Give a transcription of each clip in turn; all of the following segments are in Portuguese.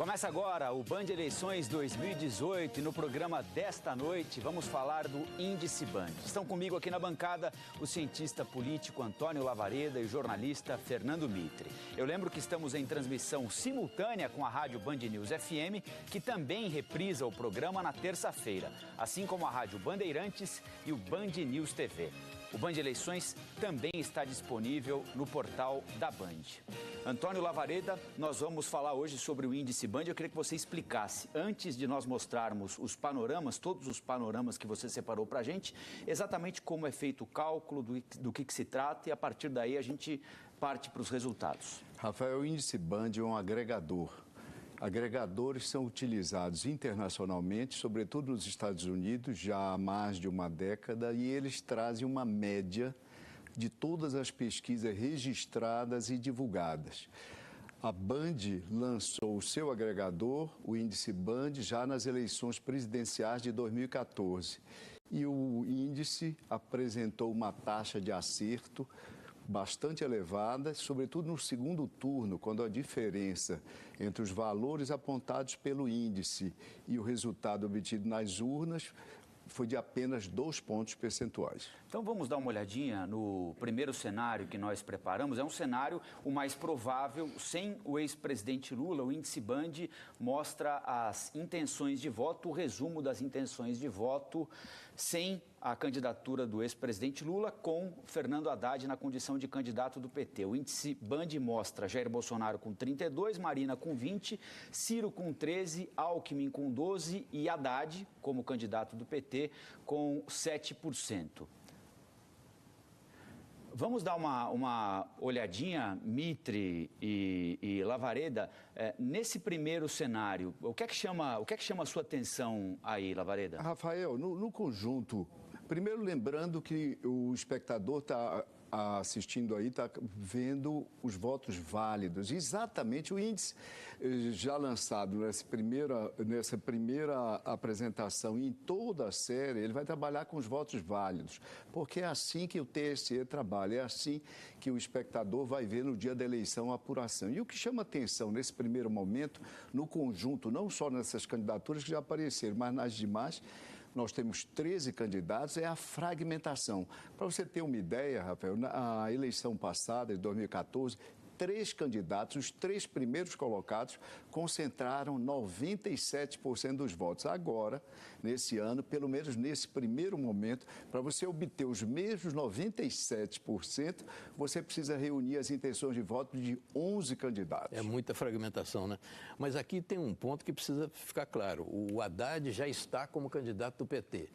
Começa agora o Band Eleições 2018 e no programa desta noite vamos falar do Índice Band. Estão comigo aqui na bancada o cientista político Antônio Lavareda e o jornalista Fernando Mitre. Eu lembro que estamos em transmissão simultânea com a rádio Band News FM, que também reprisa o programa na terça-feira, assim como a rádio Bandeirantes e o Band News TV. O Band Eleições também está disponível no portal da Band. Antônio Lavareda, nós vamos falar hoje sobre o Índice Band. Eu queria que você explicasse, antes de nós mostrarmos os panoramas, todos os panoramas que você separou para a gente, exatamente como é feito o cálculo, do que se trata, e a partir daí a gente parte para os resultados. Rafael, o Índice Band é um agregador. Agregadores são utilizados internacionalmente, sobretudo nos Estados Unidos, já há mais de uma década, e eles trazem uma média de todas as pesquisas registradas e divulgadas. A Band lançou o seu agregador, o Índice Band, já nas eleições presidenciais de 2014. E o índice apresentou uma taxa de acerto bastante elevada, sobretudo no segundo turno, quando a diferença entre os valores apontados pelo índice e o resultado obtido nas urnas foi de apenas 2 pontos percentuais. Então vamos dar uma olhadinha no primeiro cenário que nós preparamos. É um cenário o mais provável, sem o ex-presidente Lula. O Índice Band mostra as intenções de voto, o resumo das intenções de voto, sem a candidatura do ex-presidente Lula, com Fernando Haddad na condição de candidato do PT. O Índice Band mostra Jair Bolsonaro com 32, Marina com 20, Ciro com 13, Alckmin com 12 e Haddad, como candidato do PT, com 7%. Vamos dar uma olhadinha, Mitre e Lavareda, nesse primeiro cenário. O que é que chama a sua atenção aí, Lavareda? Rafael, no conjunto, primeiro lembrando que o espectador está assistindo aí, está vendo os votos válidos. Exatamente o índice já lançado nessa primeira apresentação e em toda a série, ele vai trabalhar com os votos válidos, porque é assim que o TSE trabalha, é assim que o espectador vai ver no dia da eleição a apuração. E o que chama atenção nesse primeiro momento, no conjunto, não só nessas candidaturas que já apareceram, mas nas demais, nós temos 13 candidatos, é a fragmentação. Para você ter uma ideia, Rafael, na eleição passada, de 2014, 3 candidatos, os 3 primeiros colocados, concentraram 97% dos votos. Agora, nesse ano, pelo menos nesse primeiro momento, para você obter os mesmos 97%, você precisa reunir as intenções de voto de 11 candidatos. É muita fragmentação, né? Mas aqui tem um ponto que precisa ficar claro. O Haddad já está como candidato do PT,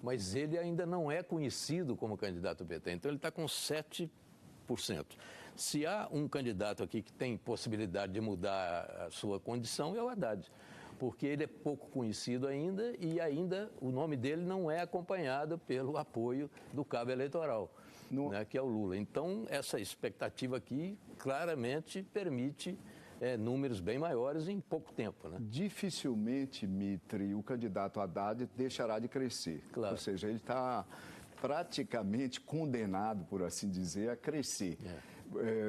mas ele ainda não é conhecido como candidato do PT. Então, ele está com 7%. Se há um candidato aqui que tem possibilidade de mudar a sua condição, é o Haddad, porque ele é pouco conhecido ainda e ainda o nome dele não é acompanhado pelo apoio do cabo eleitoral, né, que é o Lula. Então, essa expectativa aqui claramente permite números bem maiores em pouco tempo, né? Dificilmente, Mitre, o candidato Haddad deixará de crescer. Claro. Ou seja, ele está praticamente condenado, por assim dizer, a crescer.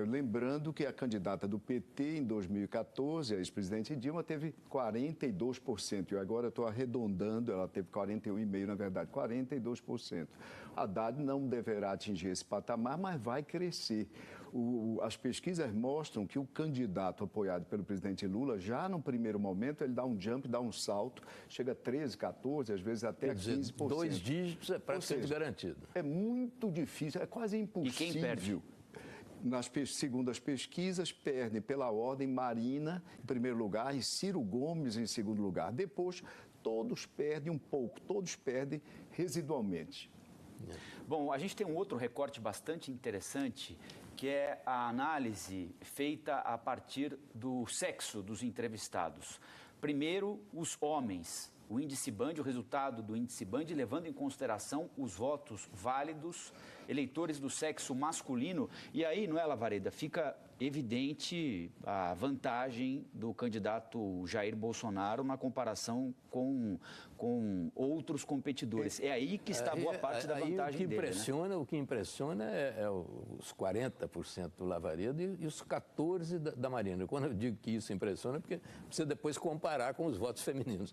Lembrando que a candidata do PT em 2014, a ex-presidente Dilma, teve 42%. E agora estou arredondando, ela teve 41,5%, na verdade, 42%. Haddad não deverá atingir esse patamar, mas vai crescer. As pesquisas mostram que o candidato apoiado pelo presidente Lula, já no primeiro momento, ele dá um jump, dá um salto, chega a 13%, 14%, às vezes até 15%. 2 dígitos é praticamente garantido. É muito difícil, é quase impossível. E quem perde? Segundo as pesquisas, perdem pela ordem Marina em primeiro lugar e Ciro Gomes em segundo lugar. Depois, todos perdem um pouco, todos perdem residualmente. Bom, a gente tem um outro recorte bastante interessante, que é a análise feita a partir do sexo dos entrevistados. Primeiro, os homens. O Índice Band, o resultado do Índice Band, levando em consideração os votos válidos eleitores do sexo masculino. E aí, não é, Lavareda, fica evidente a vantagem do candidato Jair Bolsonaro na comparação com outros competidores. É aí que está boa parte da vantagem dele, né? O que impressiona é os 40% do Lavareda e os 14% da Marina. Quando eu digo que isso impressiona, é porque precisa depois comparar com os votos femininos.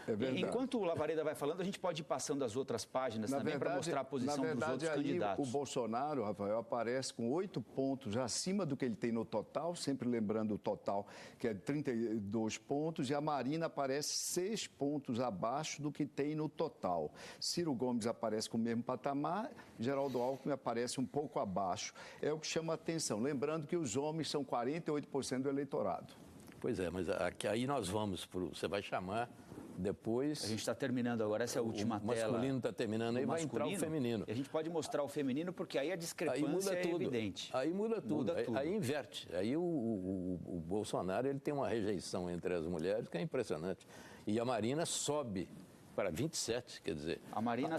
É verdade. Enquanto o Lavareda vai falando, a gente pode ir passando as outras páginas também para mostrar a posição dos outros candidatos. O Bolsonaro, Rafael, aparece com 8 pontos acima do que ele tem no total, sempre lembrando o total, que é 32 pontos, e a Marina aparece 6 pontos abaixo do que tem no total. Ciro Gomes aparece com o mesmo patamar, Geraldo Alckmin aparece um pouco abaixo. É o que chama a atenção. Lembrando que os homens são 48% do eleitorado. Pois é, mas aí nós vamos você vai chamar depois... A gente está terminando agora, essa é a última tela. O masculino está terminando, aí vai entrar o feminino. E a gente pode mostrar o feminino, porque aí a discrepância é evidente. Aí muda tudo, aí inverte. Aí o Bolsonaro ele tem uma rejeição entre as mulheres que é impressionante. E a Marina sobe para 27, quer dizer... A Marina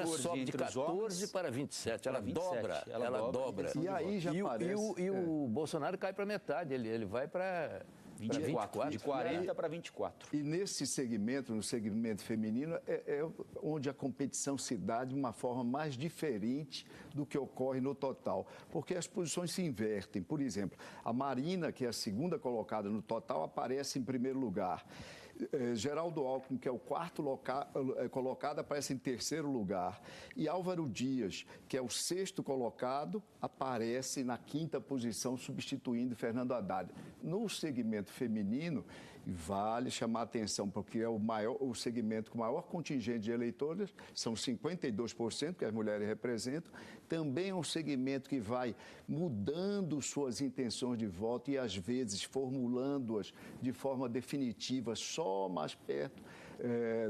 sobe de 14 para 27, ela dobra. E aí já E o Bolsonaro cai para metade, ele vai para... 24, de 40 para 24. E nesse segmento, no segmento feminino, é onde a competição se dá de uma forma mais diferente do que ocorre no total, porque as posições se invertem. Por exemplo, a Marina, que é a segunda colocada no total, aparece em primeiro lugar. Geraldo Alckmin, que é o quarto colocado, aparece em terceiro lugar. E Álvaro Dias, que é o sexto colocado, aparece na quinta posição, substituindo Fernando Haddad. No segmento feminino, vale chamar a atenção, porque é o segmento com maior contingente de eleitores, são 52% que as mulheres representam. Também é um segmento que vai mudando suas intenções de voto e, às vezes, formulando-as de forma definitiva, só mais perto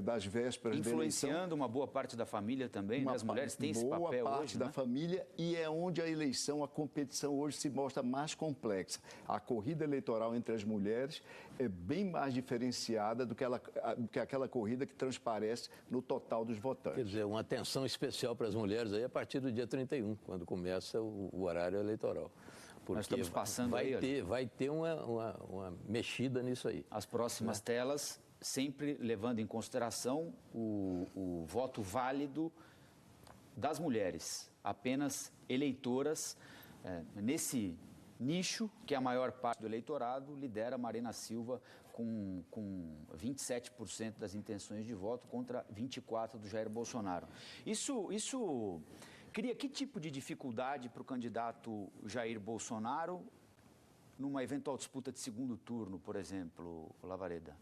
das vésperas da eleição. Influenciando uma boa parte da família também, né? As mulheres têm esse papel hoje, boa parte da família, e é onde a eleição, a competição hoje se mostra mais complexa. A corrida eleitoral entre as mulheres é bem mais diferenciada do que aquela corrida que transparece no total dos votantes. Quer dizer, uma atenção especial para as mulheres aí a partir do dia 31, quando começa o horário eleitoral. Porque nós estamos passando vai ter uma mexida nisso aí. As próximas telas, sempre levando em consideração o voto válido das mulheres, apenas eleitoras. Nesse nicho, que é a maior parte do eleitorado, lidera Marina Silva com 27% das intenções de voto contra 24% do Jair Bolsonaro. Isso cria que tipo de dificuldade para o candidato Jair Bolsonaro numa eventual disputa de segundo turno, por exemplo, Lavareda?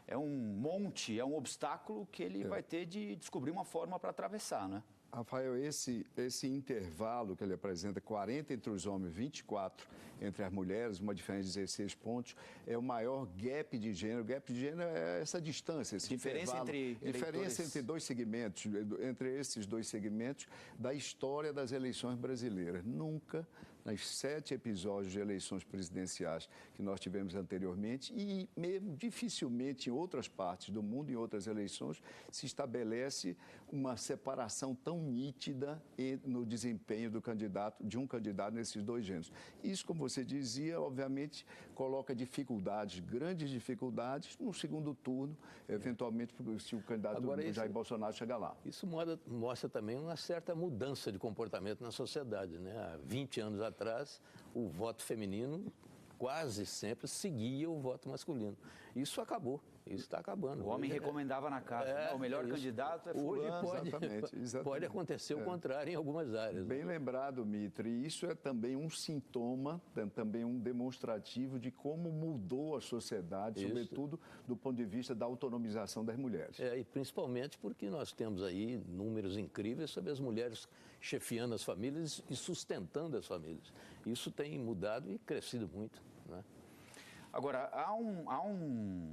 É um monte, é um obstáculo que ele vai ter de descobrir uma forma para atravessar, né? Rafael, esse intervalo que ele apresenta, 40 entre os homens, 24 entre as mulheres, uma diferença de 16 pontos, é o maior gap de gênero. O gap de gênero é essa distância, esse diferença entre dois segmentos, entre esses dois segmentos da história das eleições brasileiras. Nunca, nas 7 episódios de eleições presidenciais que nós tivemos anteriormente, e mesmo dificilmente em outras partes do mundo, em outras eleições, se estabelece uma separação tão nítida no desempenho de um candidato nesses dois gêneros. Isso, como você dizia, obviamente coloca dificuldades, grandes dificuldades, no segundo turno, eventualmente, se o candidato Jair Bolsonaro chegar lá. Isso mostra também uma certa mudança de comportamento na sociedade, né? Há 20 anos atrás, o voto feminino quase sempre seguia o voto masculino. Isso acabou. Isso está acabando. O homem recomendava na casa, né? O melhor candidato é fulano. Hoje pode acontecer o contrário em algumas áreas. Bem lembrado, Mitre. Isso é também um sintoma, também um demonstrativo de como mudou a sociedade, sobretudo do ponto de vista da autonomização das mulheres. E principalmente porque nós temos aí números incríveis sobre as mulheres chefiando as famílias e sustentando as famílias. Isso tem mudado e crescido muito, né? Agora, há um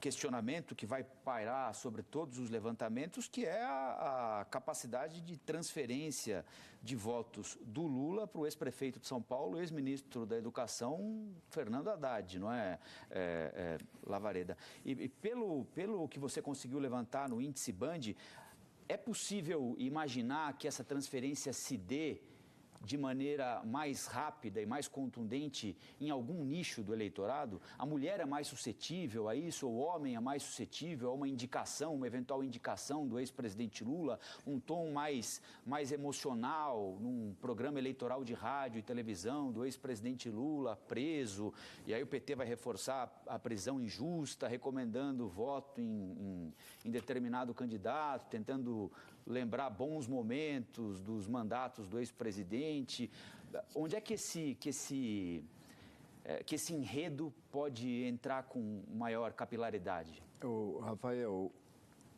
questionamento que vai pairar sobre todos os levantamentos, que é a capacidade de transferência de votos do Lula para o ex-prefeito de São Paulo, ex-ministro da Educação, Fernando Haddad, não é, Lavareda? E pelo que você conseguiu levantar no índice Band, É possível imaginar que essa transferência se dê de maneira mais rápida e mais contundente em algum nicho do eleitorado? A mulher é mais suscetível a isso, ou o homem é mais suscetível a uma indicação, uma eventual indicação do ex-presidente Lula, um tom mais emocional num programa eleitoral de rádio e televisão do ex-presidente Lula preso, e aí o PT vai reforçar a prisão injusta, recomendando voto em determinado candidato, tentando lembrar bons momentos dos mandatos do ex-presidente. Onde é que esse enredo pode entrar com maior capilaridade? Rafael,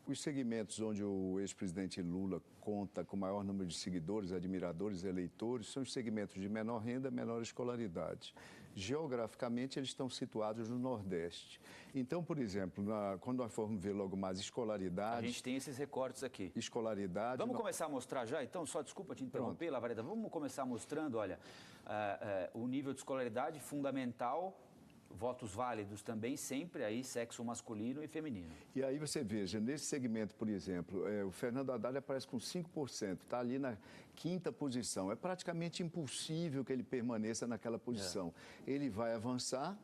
os segmentos onde o ex-presidente Lula conta com o maior número de seguidores, admiradores, eleitores, são os segmentos de menor renda, menor escolaridade. Geograficamente, eles estão situados no Nordeste. Então, por exemplo, quando nós formos ver logo mais escolaridade... A gente tem esses recortes aqui. Escolaridade... Vamos começar a mostrar já, então? Só desculpa te interromper, Lavareda. Vamos começar mostrando, olha, o nível de escolaridade fundamental, votos válidos também, sempre aí sexo masculino e feminino. E aí você veja, nesse segmento, por exemplo, o Fernando Haddad aparece com 5%, está ali na 5ª posição. É praticamente impossível que ele permaneça naquela posição. Ele vai avançar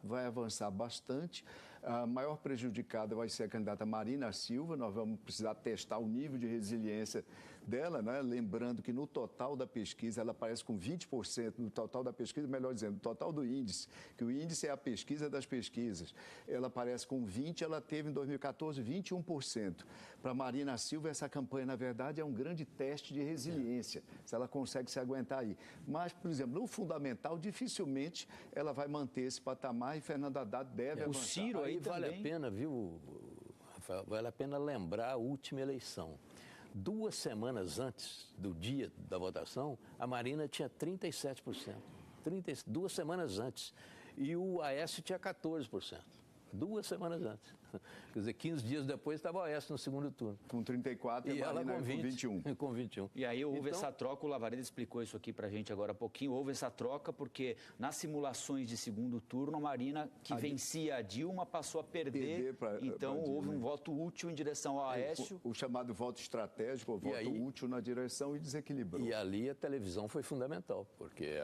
bastante. A maior prejudicada vai ser a candidata Marina Silva. Nós vamos precisar testar o nível de resiliência dela, né? Lembrando que no total da pesquisa, ela aparece com 20%, no total da pesquisa, melhor dizendo, no total do índice, que o índice é a pesquisa das pesquisas. Ela aparece com 20%, ela teve em 2014 21%. Para Marina Silva, essa campanha, na verdade, é um grande teste de resiliência, se ela consegue se aguentar aí. Mas, por exemplo, no fundamental, dificilmente ela vai manter esse patamar e Fernando Haddad deve avançar. O Ciro aí vale também... a pena, viu, Rafael, vale a pena lembrar a última eleição. 2 semanas antes do dia da votação, a Marina tinha 37%. 2 semanas antes. E o Aécio tinha 14%. 2 semanas antes. Quer dizer, 15 dias depois estava o Aécio no segundo turno. Com 34 e a Marina com 21. Com 21. E aí houve essa troca, o Lavareda explicou isso aqui pra gente agora há pouquinho, houve essa troca porque nas simulações de segundo turno, a Marina, que vencia a Dilma, passou a perder, então houve um voto útil em direção ao Aécio. O chamado voto estratégico, o voto útil na direção e desequilibrou. E ali a televisão foi fundamental, porque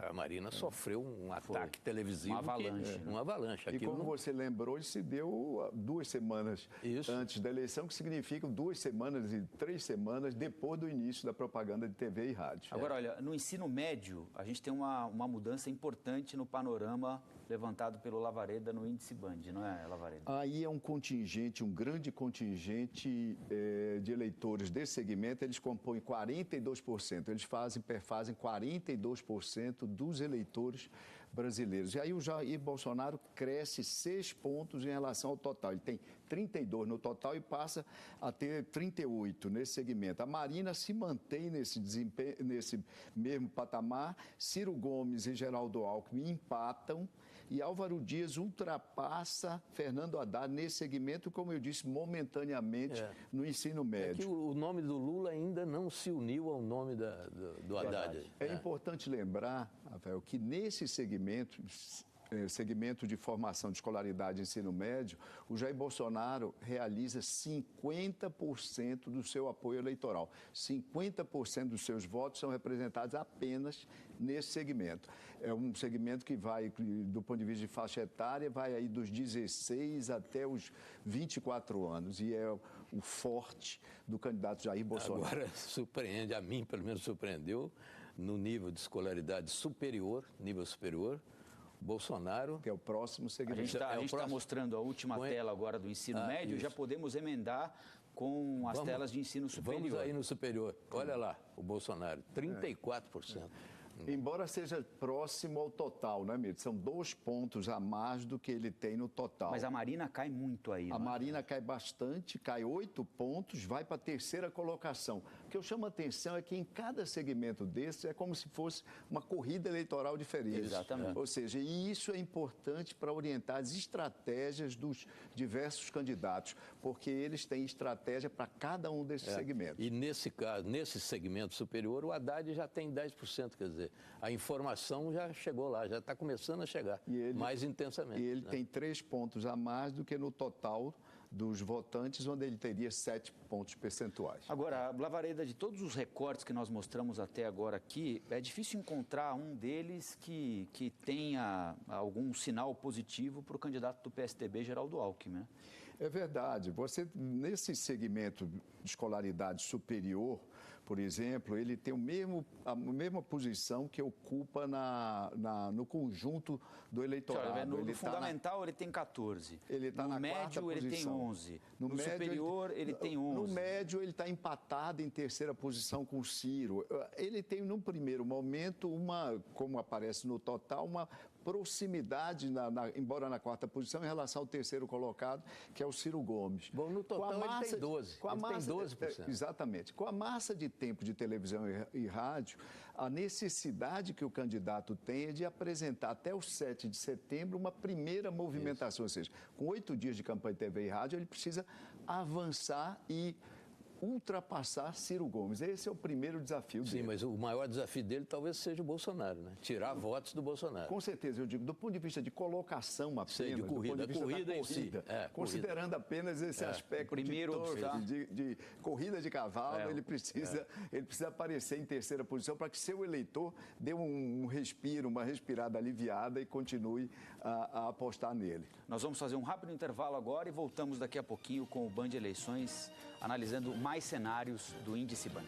a Marina sofreu um ataque televisivo. Uma avalanche. Uma avalanche. E como você lembrou, isso se deu 2 semanas antes da eleição, que significam 2 semanas e 3 semanas depois do início da propaganda de TV e rádio. Agora, olha, no ensino médio, a gente tem uma mudança importante no panorama levantado pelo Lavareda no índice Band, não é, Lavareda? Aí é um contingente, um grande contingente de eleitores desse segmento, eles compõem 42%, eles perfazem 42% dos eleitores brasileiros. E aí o Jair Bolsonaro cresce 6 pontos em relação ao total. Ele tem 32 no total e passa a ter 38 nesse segmento. A Marina se mantém nesse mesmo patamar. Ciro Gomes e Geraldo Alckmin empatam. E Álvaro Dias ultrapassa Fernando Haddad nesse segmento, como eu disse, momentaneamente no ensino médio. É que o nome do Lula ainda não se uniu ao nome do Haddad. É importante lembrar, Rafael, que nesse segmento de formação de escolaridade e ensino médio, o Jair Bolsonaro realiza 50% do seu apoio eleitoral. 50% dos seus votos são representados apenas nesse segmento. É um segmento que vai, do ponto de vista de faixa etária, vai aí dos 16 até os 24 anos. E é o forte do candidato Jair Bolsonaro. Agora, surpreende, a mim pelo menos surpreendeu, no nível de escolaridade superior, nível superior, Bolsonaro... Que é o próximo segmento. A gente está mostrando a última tela agora do ensino médio, já podemos emendar com as telas de ensino superior. Vamos aí no superior. Olha lá, o Bolsonaro, 34%. Embora seja próximo ao total, né, Mito? São 2 pontos a mais do que ele tem no total. Mas a Marina cai muito aí, A Marina cai bastante, cai 8 pontos, vai para a 3ª colocação. O que eu chamo a atenção é que em cada segmento desse é como se fosse uma corrida eleitoral diferente. Exatamente. Ou seja, e isso é importante para orientar as estratégias dos diversos candidatos, porque eles têm estratégia para cada um desses segmentos. E nesse caso, nesse segmento superior, o Haddad já tem 10%, quer dizer, a informação já chegou lá, já está começando a chegar mais intensamente. E ele tem 3 pontos a mais do que no total dos votantes, onde ele teria 7 pontos percentuais. Agora, Lavareda, de todos os recortes que nós mostramos até agora aqui, é difícil encontrar um deles que tenha algum sinal positivo para o candidato do PSDB, Geraldo Alckmin, né? É verdade. Você, nesse segmento de escolaridade superior, por exemplo, ele tem a mesma posição que ocupa no conjunto do eleitorado. No fundamental ele tem 14. Ele está na quarta médio ele tem 11. No médio, superior ele tem 11. No médio ele está empatado em terceira posição com o Ciro. Ele tem, num primeiro momento, como aparece no total, uma proximidade, embora na quarta posição, em relação ao terceiro colocado, que é o Ciro Gomes. Bom, no total ele tem 12. Ele tem 12%. Exatamente. Com a massa de tempo de televisão e rádio, a necessidade que o candidato tem é de apresentar até o 7 de setembro uma primeira movimentação. Ou seja, com 8 dias de campanha de TV e rádio, ele precisa avançar e ultrapassar Ciro Gomes. Esse é o primeiro desafio dele. Sim, mas o maior desafio dele talvez seja o Bolsonaro, né? Tirar votos do Bolsonaro. Com certeza, eu digo, do ponto de vista de colocação apenas, de corrida, do ponto de vista em si. Considerando apenas esse aspecto de corrida de cavalo, ele precisa aparecer em terceira posição para que seu eleitor dê um respiro, uma respirada aliviada e continue a apostar nele. Nós vamos fazer um rápido intervalo agora e voltamos daqui a pouquinho com o Band Eleições, analisando mais cenários do Índice Band.